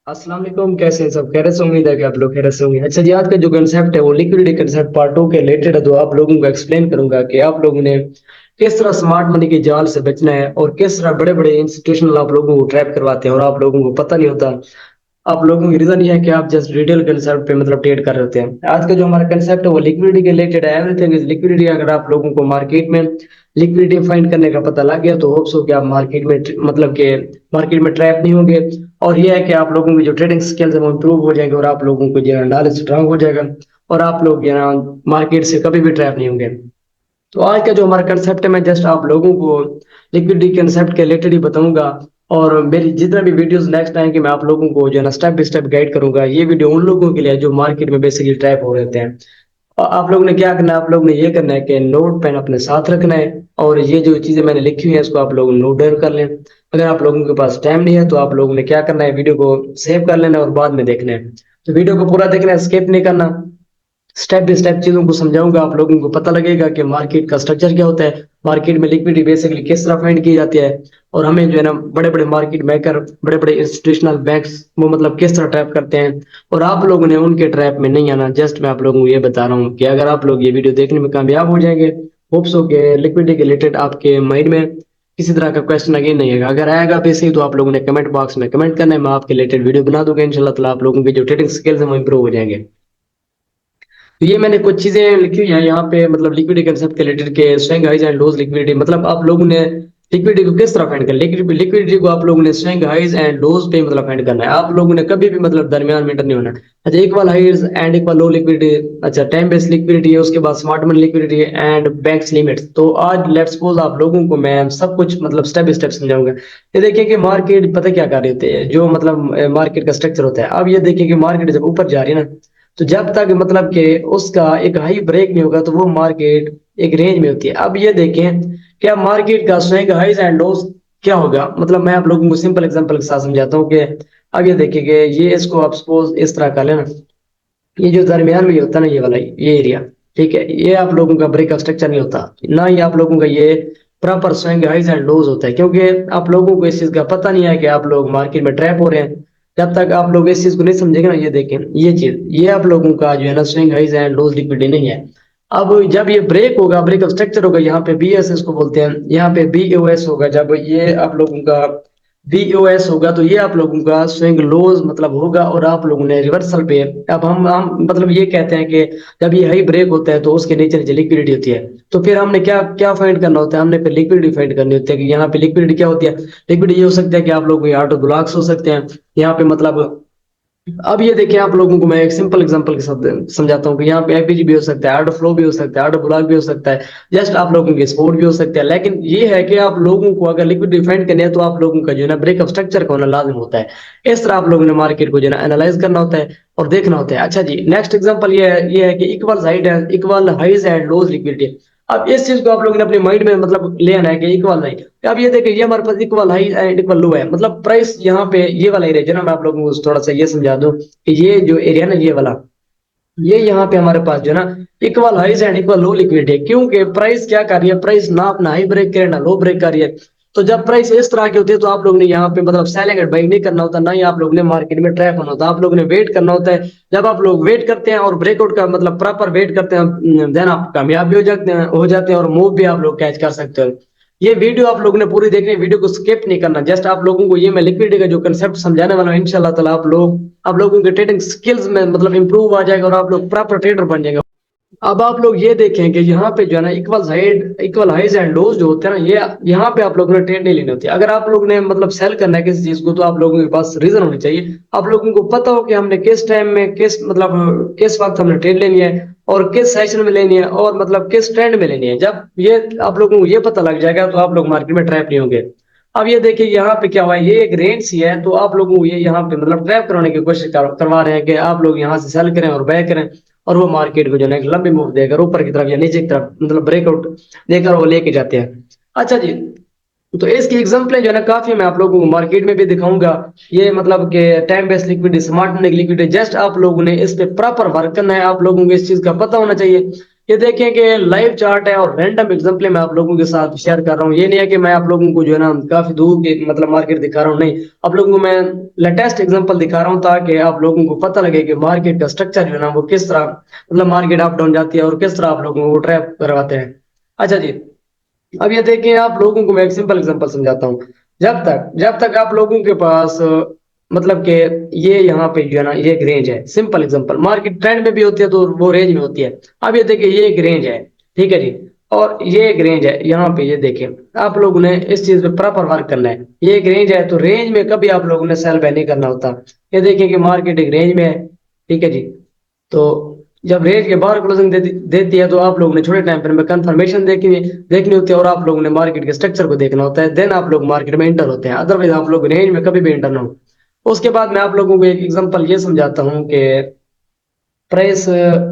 अस्सलाम वालेकुम। कैसे हैं सब? खैरियत से? उम्मीद है कि आप लोग खैरियत से होंगे। अच्छा जी, आज का जो कंसेप्ट है वो लिक्विडिटी कंसेप्ट पार्ट 2 के रिलेटेड है। तो आप लोगों को एक्सप्लेन करूंगा कि आप लोगों ने किस तरह स्मार्ट मनी के जाल से बचना है और किस तरह बड़े बड़े इंस्टीट्यूशनल आप लोगों को ट्रैप करवाते हैं और आप लोगों को पता नहीं होता। आप लोगों की रीजन ये है कि आप जस्ट रिटेल कंसेप्ट पे मतलब ट्रेड कर रहे होते हैं। आज का जो हमारा कंसेप्ट है वो लिक्विडिटी के रिलेटेड है। Everything is liquidity. अगर आप लोगों को मार्केट में लिक्विडिटी फाइंड करने का पता लग गया तो होप्स हो कि आप मार्केट में मतलब के मार्केट में ट्रैप नहीं होंगे। और ये है कि आप लोगों की जो ट्रेडिंग स्किल्स है वो इम्प्रूव हो जाएंगे और आप लोगों को जो है नॉलेज स्ट्रांग हो जाएगा और आप लोग जो है ना मार्केट से कभी भी ट्रैप नहीं होंगे। तो आज का जो हमारा कंसेप्ट है मैं जस्ट आप लोगों को लिक्विडिटी कंसेप्ट के रिलेटेड ही बताऊंगा। और मेरी जितना भी वीडियोस नेक्स्ट आएंगे मैं आप लोगों को जो है ना स्टेप बाय स्टेप गाइड करूंगा। ये वीडियो उन लोगों के लिए है जो मार्केट में बेसिकली ट्रैप हो रहते हैं। और आप लोगों ने क्या करना है? आप लोगों ने ये करना है कि नोट पेन अपने साथ रखना है और ये जो चीजें मैंने लिखी हुई है इसको आप लोग नोट डाउन कर लें। अगर आप लोगों के पास टाइम नहीं है तो आप लोगों ने क्या करना है, वीडियो को सेव कर लेना है और बाद में देखना है। तो वीडियो को पूरा देखना है, स्किप नहीं करना। स्टेप बाय स्टेप चीजों को समझाऊंगा, आप लोगों को पता लगेगा कि मार्केट का स्ट्रक्चर क्या होता है, मार्केट में लिक्विडिटी बेसिकली किस तरह फाइंड की जाती है और हमें जो है ना बड़े बड़े मार्केट मेकर बड़े बड़े इंस्टीट्यूशनल बैंक्स वो मतलब किस तरह ट्रैप करते हैं और आप लोगों ने उनके ट्रैप में नहीं आना। जस्ट मैं आप लोगों को ये बता रहा हूँ कि अगर आप लोग ये वीडियो देखने में कामयाब हो जाएंगे, होप्स हो के लिक्विडिटी के रिलेटेड आपके माइंड में किसी तरह का क्वेश्चन अगेन नहीं आएगा। अगर आएगा बेसिक तो आप लोगों ने कमेंट बॉक्स में कमेंट करना है, मैं आपके रिलेटेड वीडियो बना दूंगा इंशाल्लाह ताला। आप लोगों की जो ट्रेडिंग स्किल्स है वो इंप्रूव हो जाएंगे। तो ये मैंने कुछ चीजें लिखी हुई हैं यहाँ पे मतलब लिक्विडिटी कंसेप्ट के रिलेटेड के swing highs and lows liquidity मतलब आप लोगों ने लिक्विडिटी को किस तरह फाइंड करना है। लिक्विडिटी को आप लोगों ने स्विंग हाइज एंड लोज पे मतलब फाइंड करना है। आप लोगों ने कभी भी मतलब दरमियान में नहीं होना। अच्छा, equal highs and equal low liquidity, अच्छा टाइम बेस्ड लिक्विडिटी है, उसके बाद smart money liquidity and banks limits. तो आज लेट्स सपोज आप लोगों को मैं सब कुछ मतलब स्टेप बाय स्टेप समझाऊंगा। ये देखिए कि मार्केट पता क्या कर रहे होते हैं, जो मतलब मार्केट का स्ट्रक्चर होता है। अब ये देखिए कि मार्केट जब ऊपर जा रही है ना, तो जब तक मतलब कि उसका एक हाई ब्रेक नहीं होगा तो वो मार्केट एक रेंज में होती है। अब ये देखें क्या मार्केट का स्विंग हाइज एंड लोज क्या होगा। मतलब मैं आप लोगों को सिंपल एग्जांपल के साथ समझाता हूँ कि अब ये देखिए कि ये इसको आप सपोज इस तरह कर लेना। ये जो दरमियान में ये होता है ना, ये वाला ये एरिया, ठीक है, ये आप लोगों का ब्रेक का स्ट्रक्चर नहीं होता ना, ही आप लोगों का ये proper swing highs and lows होता है। क्योंकि आप लोगों को इस चीज का पता नहीं है कि आप लोग मार्केट में ट्रैप हो रहे हैं। जब तक आप लोग इस चीज को नहीं समझेंगे ना, ये देखें ये चीज ये आप लोगों का जो है ना swing highs and lows liquidity नहीं है। अब जब ये ब्रेक होगा, ब्रेक ऑफ स्ट्रक्चर होगा, यहाँ पे बी एस एस को बोलते हैं, यहाँ पे बी ओ एस होगा, जब ये आप लोगों का बीओएस होगा तो ये आप लोगों का स्विंग लोज मतलब होगा और आप लोगों ने रिवर्सल पे। अब हम मतलब ये कहते हैं कि जब ये हाई ब्रेक होता है तो उसके नीचे नीचे लिक्विडिटी होती है। तो फिर हमने क्या क्या फाइंड करना होता है, हमने फिर लिक्विडिटी फाइंड करनी होती है कि यहाँ पे लिक्विडिटी क्या होती है। लिक्विडिटी ये हो सकता है कि आप लोगों के ऑटो ब्लॉक्स हो सकते हैं यहाँ पे मतलब। अब ये देखिए आप लोगों को मैं एक सिंपल एग्जांपल के साथ समझाता हूँ कि यहाँ पे एफबीजी भी हो सकता है, ऑर्डर फ्लो भी हो सकता है, ऑर्डर ब्लॉक भी हो सकता है, जस्ट आप लोगों के स्पोर्ट भी हो सकता है। लेकिन ये है कि आप लोगों को अगर लिक्विड डिफाइंड करना है तो आप लोगों का जो है ना ब्रेक ऑफ स्ट्रक्चर का होना लाजिम होता है। इस तरह आप लोगों ने मार्केट को जो है ना एनालाइज करना होता है और देखना होता है। अच्छा जी, नेक्स्ट एग्जांपल ये है कि इक्वल हाइट है, equal highs and lows liquidity. अब इस चीज को आप लोगों ने अपने माइंड में मतलब ले आना है कि इक्वल हाइट। अब ये देखिए ये हमारे पास इक्वल हाई एंड इक्वल लो है, मतलब प्राइस यहाँ पे ये वाला एरिया जो ना, मैं आप लोगों को थोड़ा सा ये समझा दूं कि ये जो एरिया ना ये वाला, ये यहाँ पे हमारे पास जो है ना equal highs and equal low liquidity है। क्योंकि प्राइस क्या कर रही है, प्राइस ना अपना हाई ब्रेक करे ना लो ब्रेक कर रही है। तो जब प्राइस इस तरह की होती है तो आप लोग ने यहाँ पे मतलब सेलिंग एंड बाइंग नहीं करना होता, ना ही आप लोग ने मार्केट में ट्रैप होना होता, आप लोगों ने वेट करना होता है। जब आप लोग वेट करते हैं और ब्रेकआउट का मतलब प्रॉपर वेट करते हैं देन आप कामयाब भी हो जाते हैं और मूव भी आप लोग कैच कर सकते हो। ये वीडियो आप लोगों ने पूरी देखनी है, वीडियो को स्किप नहीं करना। जस्ट आप लोगों को ये मैं लिक्विडिटी का जो कंसेप्ट समझाने वाला हूँ इंशाल्लाह ताला आप लोगों के ट्रेडिंग स्किल्स में मतलब इंप्रूव आ जाएगा और आप लोग प्रॉपर ट्रेडर बन जाएंगे। अब आप लोग ये देखें कि यहाँ पे जो है ना इक्वल हाइज एंड लोज जो होते हैं ना, ये यहाँ पे आप लोगों ने ट्रेड नहीं लेनी होती। अगर आप लोग ने मतलब सेल करना है किसी चीज को तो आप लोगों के पास रीजन होनी चाहिए। आप लोगों को पता हो कि हमने किस टाइम में किस मतलब किस वक्त हमने ट्रेड लेनी है और किस सेशन में लेनी है और मतलब किस ट्रेंड में लेनी है। जब ये आप लोगों को ये पता लग जाएगा तो आप लोग मार्केट में ट्रैप नहीं होंगे। अब ये देखिए यहाँ पे क्या हुआ है, ये एक रेंज सी है तो आप लोगों को ये यहाँ पे मतलब ट्रैप करवाने की कोशिश करवा रहे हैं कि आप लोग यहाँ से सेल करें और बाय करें और वो मार्केट को जो है एक लंबी मूव देकर ऊपर की तरफ या नीचे की तरफ मतलब ब्रेकआउट देकर वो लेके जाते हैं। अच्छा जी, तो इसकी एग्जांपल जो है ना काफी मैं आप लोगों को मार्केट में भी दिखाऊंगा। ये मतलब कि time based liquidity, smart money liquidity, just आप लोगों ने इस पे प्रॉपर वर्क करना है। आप लोगों को इस चीज का पता होना चाहिए ये देखें कि लाइव चार्ट है और रैंडम एग्जाम्पल मैं आप लोगों के साथ शेयर कर रहा हूँ। ये नहीं है कि मैं आप लोगों को जो है ना काफी दूर की मतलब मार्केट दिखा रहा हूँ, नहीं, आप लोगों को मैं लेटेस्ट एग्जांपल दिखा रहा हूँ ताकि आप लोगों को पता लगे कि मार्केट का स्ट्रक्चर जो है ना वो किस तरह मतलब मार्केट अप डाउन जाती है और किस तरह आप लोगों को ट्रैप करवाते हैं। अच्छा जी, अब ये देखिए आप लोगों को मैं एक सिंपल एग्जांपल समझाता हूँ। जब तक आप लोगों के पास मतलब कि ये यहाँ पे जो है ना ये एक रेंज है, सिंपल एग्जांपल, मार्केट ट्रेंड में भी होती है तो वो रेंज में होती है। अब ये देखिए ये एक रेंज है, ठीक है जी, और ये एक रेंज है यहाँ पे, ये देखिए आप लोगों ने इस चीज पे प्रॉपर वर्क करना है। ये एक रेंज है तो रेंज में कभी आप लोगों ने सेल बाय नहीं करना होता। ये देखिए कि मार्केट एक रेंज में है, ठीक है जी, तो जब रेंज के बाहर क्लोजिंग देती है तो आप लोगों ने छोटे टाइम फ्रेम में कंफर्मेशन देखनी होती है और आप लोगों ने मार्केट के स्ट्रक्चर को देखना होता है, देन आप लोग मार्केट में एंटर होते हैं, अदरवाइज आप लोग रेंज में कभी भी एंटर ना हो। उसके बाद मैं आप लोगों को एक एग्जांपल ये समझाता हूँ कि प्राइस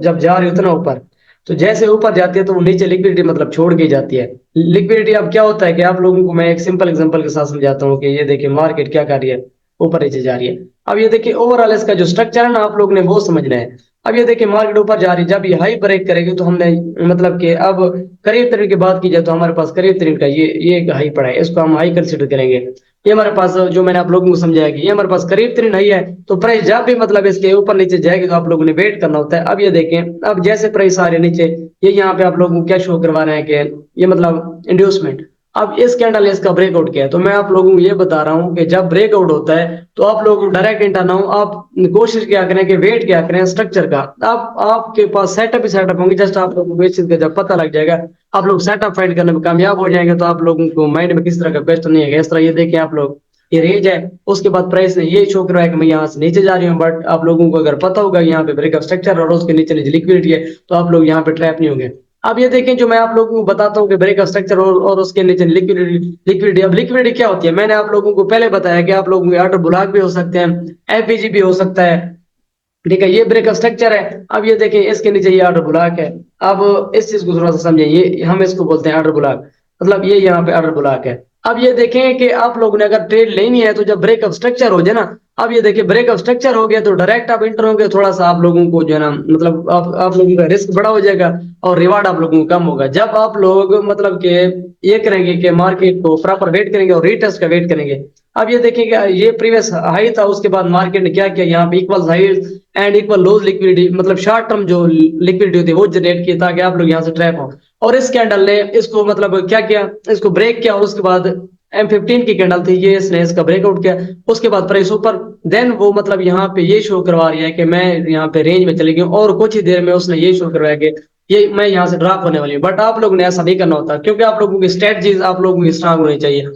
जब जा रही होती है ना ऊपर, तो जैसे ऊपर जाती है तो वो नीचे लिक्विडिटी मतलब छोड़ के जाती है। लिक्विडिटी अब क्या होता है कि आप लोगों को मैं एक सिंपल एग्जांपल के साथ समझाता हूँ कि ये देखिए मार्केट क्या कर रही है, ऊपर नीचे जा रही है। अब ये देखिए ओवरऑल इसका जो स्ट्रक्चर है ना आप लोग ने वो समझना है। अब ये देखिए मार्केट ऊपर जा रही है, जब ये हाई ब्रेक करेगी तो हमने मतलब कि अब करीब तरीके की बात की जाए तो हमारे पास करीब तरीके का ये एक हाई पड़ा है, इसको हम हाई कंसिडर करेंगे। ये हमारे पास जो मैंने आप लोगों को समझाया कि ये हमारे पास करीब तरीन हाई है, तो प्राइस जब भी मतलब इसके ऊपर नीचे जाएगी तो आप लोगों ने वेट करना होता है। अब ये देखें अब जैसे प्राइस आ रही है नीचे, ये यहाँ पे आप लोगों को क्या शो करवा रहे हैं कि ये मतलब इंड्यूसमेंट। अब इस कैंडल इसका ब्रेकआउट किया है तो मैं आप लोगों को ये बता रहा हूँ कि जब ब्रेकआउट होता है तो आप लोग डायरेक्ट एंटर ना हो, आप कोशिश क्या करें कि वेट क्या करें स्ट्रक्चर का। आप आपके पास सेटअप ही सेटअप होंगे, जस्ट आप लोगों को इस चीज का जब पता लग जाएगा आप लोग सेटअप फाइंड करने में कामयाब हो जाएंगे, तो आप लोगों को माइंड में किस तरह का क्वेश्चन नहीं है। इस तरह ये देखें आप लोग, ये रेंज है, उसके बाद प्राइस ने ये शो करवाया कि मैं यहाँ से नीचे जा रही हूँ, बट आप लोगों को अगर पता होगा यहाँ पे ब्रेकअप स्ट्रक्चर और उसके नीचे नीचे लिक्विडिटी है तो आप लोग यहाँ पे ट्रैप नहीं होंगे। अब ये देखें जो मैं आप लोगों को बताता हूँ कि ब्रेकअप स्ट्रक्चर और उसके नीचे लिक्विडिटी। अब लिक्विडिटी क्या होती है मैंने आप लोगों को पहले बताया कि आप लोगों के ऑर्डर ब्लॉक भी हो सकते हैं, एफपीजी भी हो सकता है, ठीक है, ये ब्रेकअप स्ट्रक्चर है। अब ये देखिए इसके नीचे ये ऑर्डर ब्लॉक है। अब इस चीज को थोड़ा सा समझिए, ये हम इसको बोलते हैं ऑर्डर ब्लॉक, मतलब ये यहाँ पे ऑर्डर ब्लॉक है। अब ये देखें कि आप लोगों ने अगर ट्रेड लेनी है तो जब ब्रेकअप स्ट्रक्चर हो जाए ना, अब ये देखिए ब्रेकअप स्ट्रक्चर हो गया तो डायरेक्ट आप इंटर होंगे, थोड़ा सा आप लोगों को जो है ना मतलब आप लोगों का रिस्क बड़ा हो जाएगा और रिवार्ड आप लोगों को कम होगा। जब आप लोग मतलब कि ये करेंगे कि मार्केट को प्रॉपर वेट करेंगे और रीटेस्ट का वेट करेंगे। अब ये देखिएगा ये प्रीवियस हाई था, उसके बाद मार्केट ने क्या किया, यहाँ पे equal high and equal lows liquidity मतलब शॉर्ट टर्म जो लिक्विडिटी होती है वो जनरेट की ताकि आप लोग यहाँ से ट्रैप हो। और इस कैंडल ने इसको मतलब क्या किया, इसको ब्रेक किया और उसके बाद M15 की कैंडल थी ये, इसने इसका ब्रेकआउट किया, उसके बाद प्राइस ऊपर, देन वो मतलब यहाँ पे ये शो करवा रही है कि मैं यहाँ पे रेंज में चली गई हूँ और कुछ ही देर में उसने ये शो करवाया कि ये मैं यहाँ से ड्रॉप होने वाली हूँ। बट आप लोगों ने ऐसा नहीं करना होता क्योंकि आप लोगों की स्ट्रेटजीज आप लोगों की स्ट्रांग होनी चाहिए।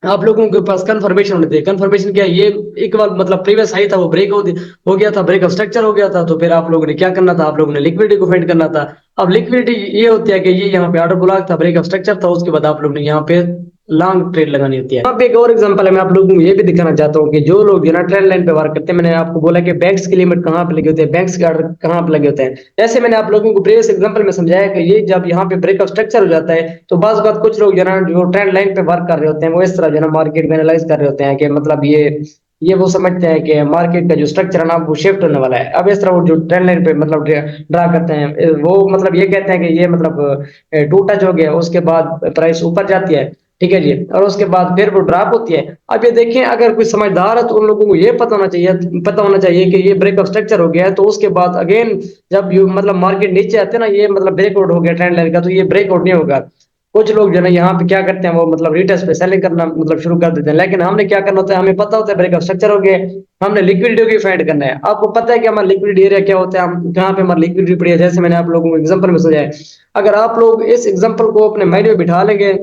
आप लोगों के पास कंफर्मेशन होने चाहिए। कंफर्मेशन क्या है, ये एक बार मतलब प्रीवियस हाई था वो ब्रेक हो गया था, ब्रेक स्ट्रक्चर हो गया था, तो फिर आप लोगों ने क्या करना था, आप लोगों ने लिक्विडिटी को फाइंड करना था। अब लिक्विडिटी ये होती है कि ये यहाँ पे ऑर्डर ब्लॉक था, ब्रेक स्ट्रक्चर था, उसके बाद आप लोग ने यहाँ पे लॉन्ग ट्रेड लगानी होती है। अब एक और एग्जांपल है मैं आप लोगों को ये भी दिखाना चाहता हूँ कि जो लोग जो ना ट्रेंड लाइन पे वर्क करते हैं, मैंने आपको बोला कि बैंक्स की लिमिट कहाँ पे लगे होते हैं, बैंक्स के ऑर्डर कहाँ पे लगे होते हैं। जैसे मैंने आप लोगों को प्रीवियस एग्जांपल में समझाया कि ये जब यहाँ पे ब्रेकअप स्ट्रक्चर हो जाता है तो बात बात कुछ लोग जो ना जो ट्रेंड लाइन पे वर्क कर रहे होते हैं वो इस तरह जो ना मार्केट में एनालाइज कर रहे होते हैं कि मतलब ये वो समझते हैं कि मार्केट का जो स्ट्रक्चर है ना वो शिफ्ट होने वाला है। अब इस तरह वो जो ट्रेंड लाइन पे मतलब ड्रा करते हैं वो मतलब ये कहते हैं कि ये मतलब टू टच हो गया, उसके बाद प्राइस ऊपर जाती है, ठीक है जी, और उसके बाद फिर वो ड्रॉप होती है। अब ये देखें अगर कोई समझदार है तो उन लोगों को ये पता होना चाहिए कि ये ब्रेकअप स्ट्रक्चर हो गया है, तो उसके बाद अगेन जब यू मतलब मार्केट नीचे आते हैं ना, ये मतलब ब्रेकआउट हो गया ट्रेंड लाइन का, तो ये ब्रेकआउट नहीं होगा। कुछ लोग जो है यहाँ पे क्या करते हैं वो मतलब रिटेस्ट पे सेलिंग करना मतलब शुरू कर देते हैं, लेकिन हमने क्या करना होता है, हमें पता होता है ब्रेकअप स्ट्रक्चर हो गया, हमने लिक्विडिटी की फाइंड करना है। आपको पता है कि हमारा लिक्विडिटी एरिया क्या होता है, हम कहाँ पे हमारी लिक्विडिटी पड़ी है, जैसे मैंने आप लोगों को एग्जांपल में समझाया। अगर आप लोग इस एग्जांपल को अपने माइंड में बिठा लेंगे,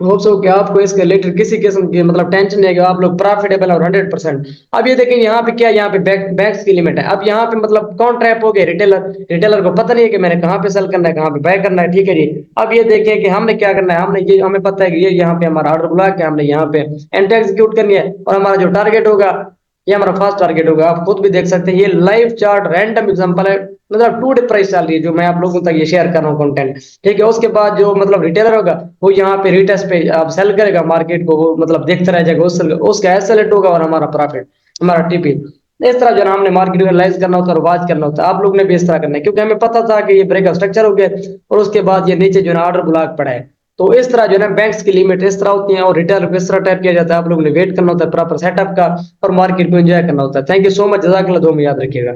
होप सो कि आपको इसके रिलेटेड किसी किस्म की मतलब टेंशन नहीं है कि आप लोग प्रॉफिटेबल और 100%। अब ये देखिए यहाँ पे क्या, यहाँ पे बैक्स की लिमिट है। अब यहाँ पे मतलब कौन ट्रैप हो गया, रिटेलर। रिटेलर को पता नहीं है कि मैंने कहाँ पे सेल करना है कहाँ पे बाय करना है, ठीक है जी। अब ये देखिए कि हमने क्या करना है, हमने ये हमें पता है कि ये यहाँ पे हमारा ऑर्डर ब्लॉक है, हमने यहाँ पे एंटर एग्जीक्यूट करनी है और हमारा जो टारगेट होगा ये हमारा फर्स्ट टारगेट होगा। आप खुद भी देख सकते हैं ये लाइव चार्ट रैंडम एग्जांपल है, मतलब टू डे प्राइस चल रही है जो मैं आप लोगों तक ये शेयर कर रहा हूँ कंटेंट, ठीक है। उसके बाद जो मतलब रिटेलर होगा वो यहाँ पे रिटेस्ट पे आप सेल करेगा मार्केट को, वो मतलब देखता रह जाएगा, उसका एसएलएट होगा और हमारा प्रॉफिट, हमारा टीपी। इस तरह जो है ना हमने मार्केट को एनालाइज करना होता है और वॉच करना होता है। आप लोग ने भी इस तरह करना है, क्योंकि हमें पता था कि ये ब्रेक का स्ट्रक्चर हो गया और उसके बाद ये नीचे जो है ना ऑर्डर ब्लॉक पड़ा है। तो इस तरह जो है ना बैंक्स की लिमिट इस तरह होती है और रिटेलर को इस तरह टाइप किया जाता है। आप लोगों ने वेट करना होता है प्रॉपर सेटअप का और मार्केट को एंजॉय करना होता है। थैंक यू सो मच, जज़ाकल्लाह, दुआ में याद रखिएगा।